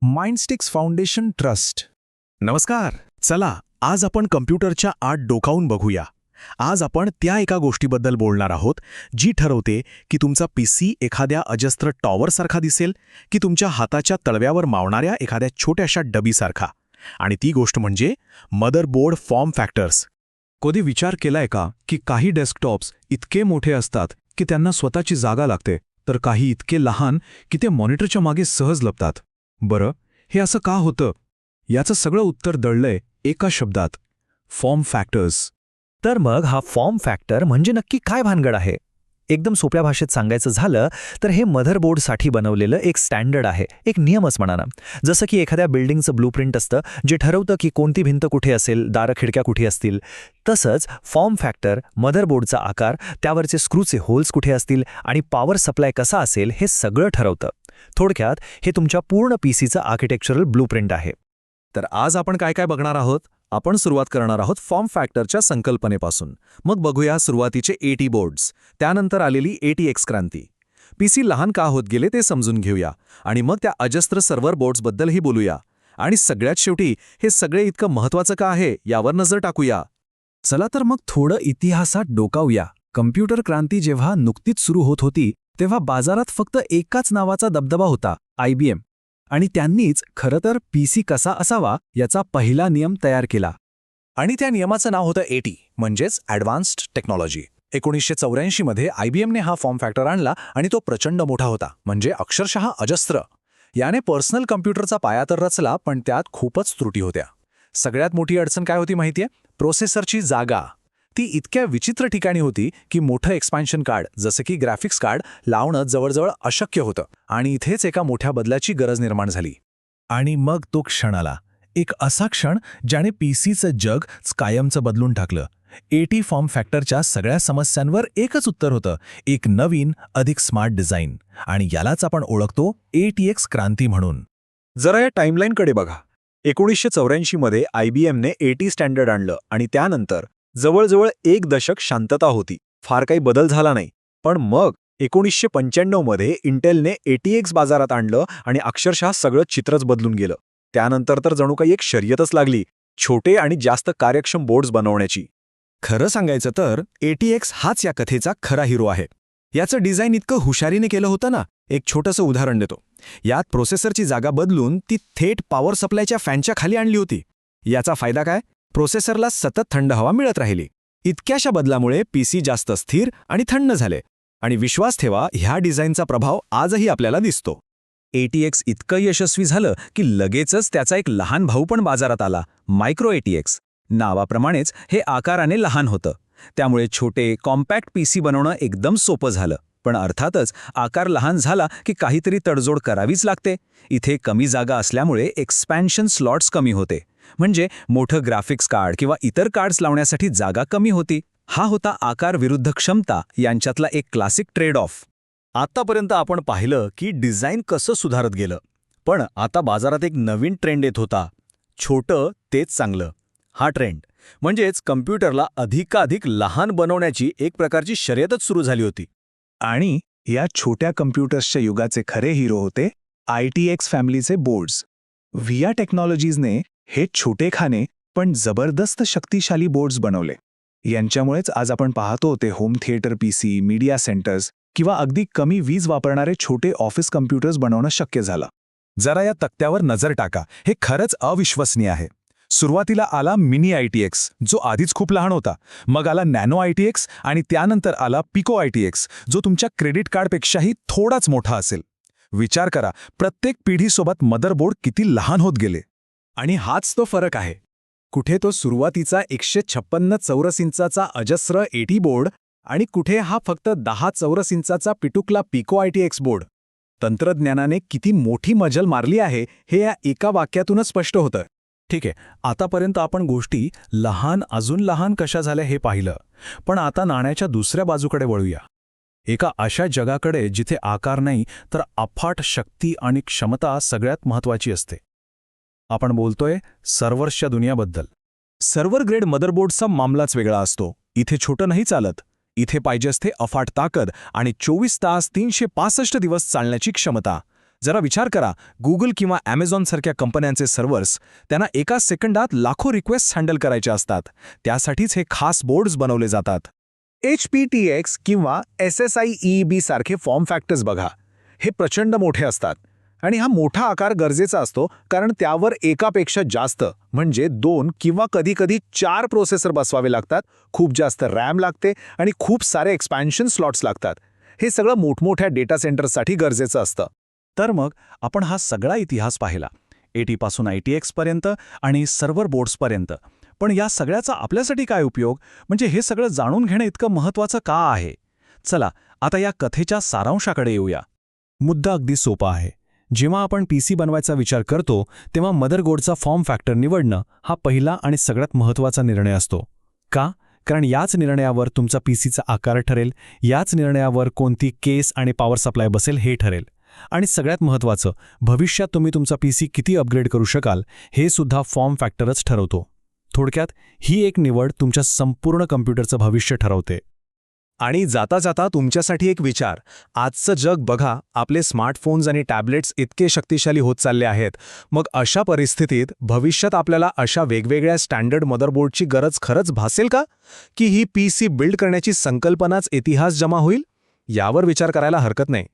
माइंडस्टिक्स foundation trust. नमस्कार. चला आज आपण कम्प्युटरच्या आत डोकावून बघूया. आज आपण त्या एका गोष्टीबद्दल बोलणार आहोत जी ठरवते की तुमचा पीसी एखाद्या अजस्त्र टॉवरसारखा दिसेल की तुमच्या हाताच्या तळव्यावर मावणाऱ्या एखाद्या छोट्याशा डबीसारखा. आणि ती गोष्ट म्हणजे मदरबोर्ड फॉर्म फॅक्टर्स. कधी विचार केलाय का की काही डेस्कटॉप्स इतके मोठे असतात की त्यांना स्वतःची जागा लागते, तर काही इतके लहान की ते मॉनिटरच्या मागे सहज लपतात. बरं, हे असं का होतं? याचं सगळं उत्तर दडलंय एका शब्दात: फॉर्म फॅक्टर्स. तर मग हा फॉर्म फॅक्टर म्हणजे नक्की काय भानगड आहे? एकदम सोप्या भाषेत सांगायचं झालं तर हे मदरबोर्डसाठी बनवलेलं एक स्टँडर्ड आहे, एक नियमच म्हणा ना. जसं की एखाद्या बिल्डिंगचं ब्लूप्रिंट असतं जे ठरवतं की कोणती भिंत कुठे असेल, दारं खिडक्या कुठे असतील. तसंच फॉर्म फॅक्टर मदरबोर्डचा आकार, त्यावरचे स्क्रूचे होल्स कुठे असतील आणि पॉवर सप्लाय कसा असेल हे सगळं ठरवतं. थोडक्यात हे तुमच्या पूर्ण पीसीचं आर्किटेक्चरल ब्लूप्रिंट आहे. तर आज आपण काय काय बघणार आहोत? आपण सुरुवात करणार आहोत फॉर्म फॅक्टरच्या संकल्पनेपासून. मग बघूया सुरुवातीचे एटी बोर्ड्स, त्यानंतर आलेली ATX क्रांती. पीसी लहान का होत गेले ते समजून घेऊया आणि मग त्या अजस्त्र सर्व्हर बोर्ड्सबद्दलही बोलूया. आणि सगळ्यात शेवटी हे सगळे इतकं महत्त्वाचं का आहे यावर नजर टाकूया. चला तर मग थोडं इतिहासात डोकावूया. कम्प्युटर क्रांती जेव्हा नुकतीच सुरू होत होती तेव्हा बाजारात फक्त एकाच नावाचा दबदबा होता, IBM. आणि त्यांनीच खरं तर पीसी कसा असावा याचा पहिला नियम तयार केला. आणि त्या नियमाचं नाव होतं AT, म्हणजेच ॲडव्हान्स्ड टेक्नॉलॉजी. 1984 मध्ये IBMने हा फॉर्म फॅक्टर आणला आणि तो प्रचंड मोठा होता, म्हणजे अक्षरशः अजस्त्र. याने पर्सनल कम्प्युटरचा पाया तर रचला, पण त्यात खूपच त्रुटी होत्या. सगळ्यात मोठी अडचण काय होती माहितीये? प्रोसेसरची जागा. ती इतक्या विचित्र ठिकाणी होती की मोठं एक्सपान्शन कार्ड, जसं की ग्राफिक्स कार्ड, लावणं जवळजवळ अशक्य होतं. आणि इथेच एका मोठ्या बदलाची गरज निर्माण झाली. आणि मग तो क्षण आला, एक असा क्षण ज्याने पीसीचं जग कायमचं बदलून टाकलं. AT फॉर्म फॅक्टरच्या सगळ्या समस्यांवर एकच उत्तर होतं: एक नवीन, अधिक स्मार्ट डिझाईन. आणि यालाच आपण ओळखतो ATX क्रांती म्हणून. जरा या टाईमलाईनकडे बघा. 1984 मध्ये IBMने AT स्टँडर्ड आणलं आणि त्यानंतर जवळजवळ एक दशक शांतता होती, फार काही बदल झाला नाही. पण मग 1995 मध्ये इंटेलने ATX बाजारात आणलं आणि अक्षरशः सगळं चित्रच बदलून गेलं. त्यानंतर तर जणू काही एक शर्यतच लागली, छोटे आणि जास्त कार्यक्षम बोर्ड्स बनवण्याची. खरं सांगायचं तर ATX हाच या कथेचा खरा हिरो आहे. याचं डिझाईन इतकं हुशारीने केलं होतं ना. एक छोटंसं उदाहरण देतो. यात प्रोसेसरची जागा बदलून ती थेट पॉवर सप्लायच्या फॅनच्या खाली आणली होती. याचा फायदा काय? प्रोसेसरला सतत थंड हवा मिळत राहिली. इतक्याशा बदलामुळे पीसी जास्त स्थिर आणि थंड झाले. आणि विश्वास ठेवा, ह्या डिझाईनचा प्रभाव आजही आपल्याला दिसतो. ATX इतकं यशस्वी झालं की लगेचच त्याचा एक लहान भाऊ पण बाजारात आला, मायक्रो ATX. नावाप्रमाणेच हे आकाराने लहान होतं, त्यामुळे छोटे कॉम्पॅक्ट पीसी बनवणं एकदम सोपं झालं. पण अर्थातच आकार लहान झाला की काहीतरी तडजोड करावीच लागते. इथे कमी जागा असल्यामुळे एक्सपॅन्शन स्लॉट्स कमी होते, म्हणजे मोठं ग्राफिक्स कार्ड किंवा इतर कार्ड्स लावण्यासाठी जागा कमी होती. हा होता आकार विरुद्ध क्षमता यांच्यातला एक क्लासिक ट्रेड ऑफ. आतापर्यंत आपण पाहिलं की डिझाईन कसं सुधारत गेलं, पण आता बाजारात एक नवीन ट्रेंड येत होता: छोटं तेच चांगलं. हा ट्रेंड म्हणजेच कम्प्युटरला अधिकाधिक लहान बनवण्याची एक प्रकारची शर्यतच सुरू झाली होती. आणि या छोट्या कम्प्युटर्सच्या युगाचे खरे हिरो होते ITX फॅमिलीचे बोर्ड्स. व्हिया टेक्नॉलॉजीजने हे छोटेखाने पण जबरदस्त शक्तिशाली बोर्ड्स बनवले. यांच्यामुळेच आज आपण पाहतो ते home theatre PC, media centres किंवा अगदी कमी वीज वापरणारे छोटे ऑफिस कम्प्युटर्स बनवणं शक्य झालं. जरा या तक्त्यावर नजर टाका, हे खरंच अविश्वसनीय आहे. सुरुवातीला आला मिनी ITX, जो आधीच खूप लहान होता. मग आला नॅनो ITX आणि त्यानंतर आला पिको ITX, जो तुमच्या क्रेडिट कार्डपेक्षाही थोडाच मोठा असेल. विचार करा, प्रत्येक पिढीसोबत मदरबोर्ड किती लहान होत गेले. आणि हाच तो फरक आहे. कुठे तो सुरुवातीचा 156 चौरस इंचाचा अजस्र AT बोर्ड आणि कुठे हा फक्त 10 चौरस इंचाचा पिटुकला पिको ITX बोर्ड. तंत्रज्ञानाने किती मोठी मजल मारली आहे हे या एका वाक्यातूनच स्पष्ट होतं. ठीक आहे, आतापर्यंत आपण गोष्टी लहान अजून लहान कशा झाल्या हे पाहिलं. पण आता नाण्याच्या दुसऱ्या बाजूकडे वळूया. एका अशा जगाकडे जिथे आकार नाही तर अफाट शक्ती आणि क्षमता सगळ्यात महत्त्वाची असते. आपण बोलतोय सर्व्हर्सच्या दुनियाबद्दल. सर्व्हर ग्रेड मदरबोर्डचा मामलाच वेगळा असतो. इथे छोटं नाही चालत. इथे पाहिजे असते अफाट ताकद आणि 24 तास 365 दिवस चालण्याची क्षमता. जरा विचार करा, गुगल किंवा ॲमेझॉनसारख्या कंपन्यांचे सर्व्हर्स, त्यांना एका सेकंदात लाखो रिक्वेस्ट हँडल करायच्या असतात. त्यासाठीच हे खास बोर्ड्स बनवले जातात. HPTX किंवा SSIEEB सारखे फॉर्म फॅक्टर्स बघा. हे प्रचंड मोठे असतात आणि हा मोठा आकार गरजेचा असतो कारण त्यावर एकापेक्षा जास्त म्हणजे 2 किंवा कधीकधी 4 प्रोसेसर बसवावे लागतात, खूप जास्त रॅम लागते आणि खूप सारे एक्सपॅन्शन स्लॉट्स लागतात. हे सगळं मोठमोठ्या डेटा सेंटर्ससाठी गरजेचं असतं. तर मग आपण हा सगळा इतिहास पाहिला, AT पासून ITX पर्यंत आणि सर्व्हर बोर्ड्सपर्यंत. पण या सगळ्याचा आपल्यासाठी काय उपयोग, म्हणजे हे सगळं जाणून घेणं इतकं महत्त्वाचं का आहे? चला आता या कथेच्या सारांशाकडे येऊया. मुद्दा अगदी सोपा आहे. जेव्हा आपण PC बनवायचा विचार करतो तेव्हा मदरबोर्डचा फॉर्म फॅक्टर निवडणं हा पहिला आणि सगळ्यात महत्त्वाचा निर्णय असतो. का? कारण याच निर्णयावर तुमचा PCचा आकार ठरेल, याच निर्णयावर कोणती केस आणि पॉवर सप्लाय बसेल हे ठरेल. आणि सगळ्यात महत्त्वाचं, भविष्यात तुम्ही तुमचा PC किती अपग्रेड करू शकाल हे सुद्धा फॉर्म फॅक्टरच ठरवतो. थोडक्यात ही एक निवड तुमच्या संपूर्ण कम्प्युटरचं भविष्य ठरवते. आणि जाता जाता तुमच्यासाठी एक विचार. आजचं जग बघा, आपले स्मार्टफोन्स आणि टॅबलेट्स इतके शक्तिशाली होत चालले आहेत. मग अशा परिस्थितीत भविष्यात आपल्याला अशा वेगवेगळ्या स्टँडर्ड मदरबोर्डची गरज खरंच भासेल का? की ही PC बिल्ड करण्याची संकल्पनाच इतिहास जमा होईल? यावर विचार करायला हरकत नाही.